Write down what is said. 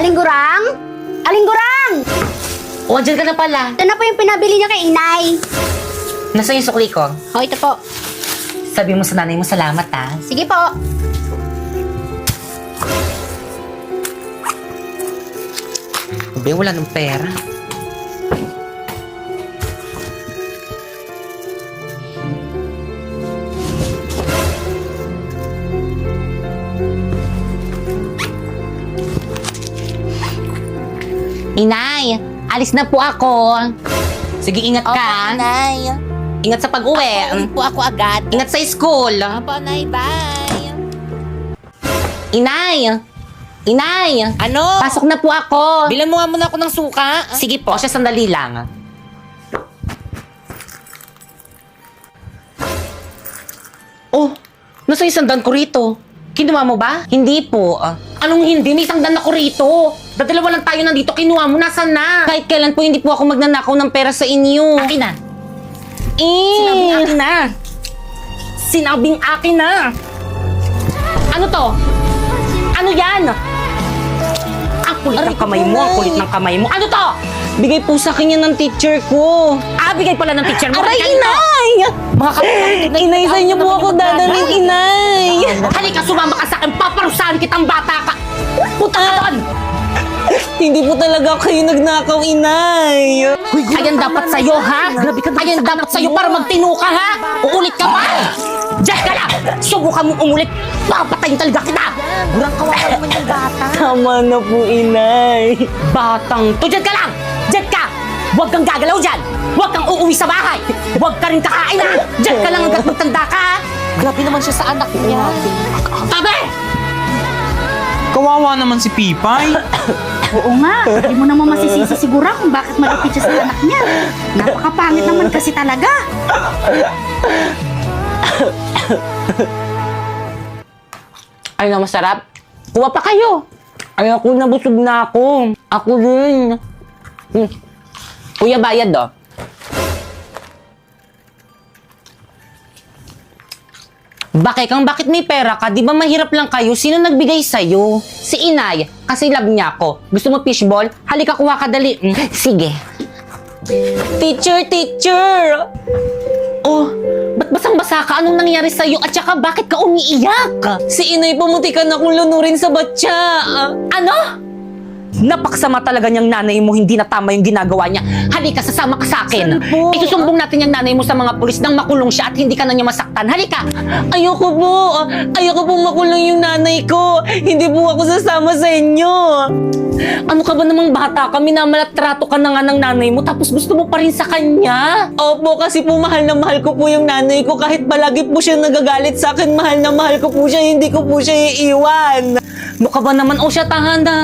Aling Gurang? Aling Gurang! O, andyan ka na pala. Ito na po yung pinabili niya kay Inay. Nasaan yung sukli ko? O, ito po. Sabi mo sa nanay mo salamat, ha? Sige po. Be, wala ng pera. Inay, alis na po ako. Sige, ingat ka. Nay. Ingat sa pag-uwi. Uwi po ako agad. Ingat sa school. Opo, Nay. Bye. Inay! Inay! Ano? Pasok na po ako. Bilan mo nga muna ako ng suka. Sige po, siya sandali lang. Oh, nasa isang dan ko rito. Kinuha mo ba? Hindi po. Anong hindi? May isang dan ako rito. Dadalawa lang tayo nandito. Kinuha mo. Nasaan na? Kahit kailan po hindi po ako magnanakaw ng pera sa inyo. Akin na. Sinabing akin na. Sinabing akin na. Ano to? Ano yan? Ang kulit ng kamay mo. Ang kulit ng kamay mo. Ano to? Bigay po sa akin yan ng teacher ko. Bigay pala ng teacher mo. Aray, Inay! Mga kapatid, Inay, sa inyo po ako dadaling, Inay. Halika, sumama ka sa akin. Paparusahan kitang bata ka. Puta ka doon! Hindi po talaga kayo nagnakaw, Inay. Ayan dapat sa'yo, ha? Ayan dapat sa'yo para magtino ka, ha? Uulit ka pa! Diyan ka lang! Subukan mong umulit. Papatayin talaga kita! Burang kawawa naman yung bata. Tama na po, Inay. Batang to. Diyan ka lang! Diyan ka! Huwag kang gagalaw dyan! Huwag kang uuwi sa bahay! Huwag ka rin kakain, ha? Diyan ka lang hanggat magtanda ka, ha? Grabe naman siya sa anak niya. Tabi! Kawawa naman si Pipay. Oo nga, hindi mo naman masisisi siguro kung bakit malapit siya sa anak niya. Napakapangit naman kasi talaga. Ay na masarap. Kuha pa kayo. Ay ako, nabusog na ako. Ako din. Kuya, bayad do. Bakit may pera ka? Di ba mahirap lang kayo? Sino nagbigay sa'yo? Si Inay. Kasi love niya ako. Gusto mo fishball? Halika, kuha ka dali. Sige. Teacher! Oh, ba't basang-basa ka? Anong nangyari sa'yo? At saka, bakit ka umiiyak? Si Inay pumutikan akong lunurin sa batya. Ano? Napaksama talaga niyang nanay mo, hindi na tama yung ginagawa niya. Halika, sasama ka sa akin. po? Isusumbong natin yung nanay mo sa mga pulis nang makulong siya at hindi ka na niya masaktan. Halika! Ayoko po. Ayoko pong makulong yung nanay ko. Hindi po ako sasama sa inyo. Ano ka ba namang bata ka? Minamalatrato ka na nga ng nanay mo tapos gusto mo pa rin sa kanya? Opo, kasi po mahal na mahal ko po yung nanay ko. Kahit palagi po siya nagagalit sa akin, mahal na mahal ko po siya. Hindi ko po siya iiwan. Ano ka ba naman? O siya, tahan na.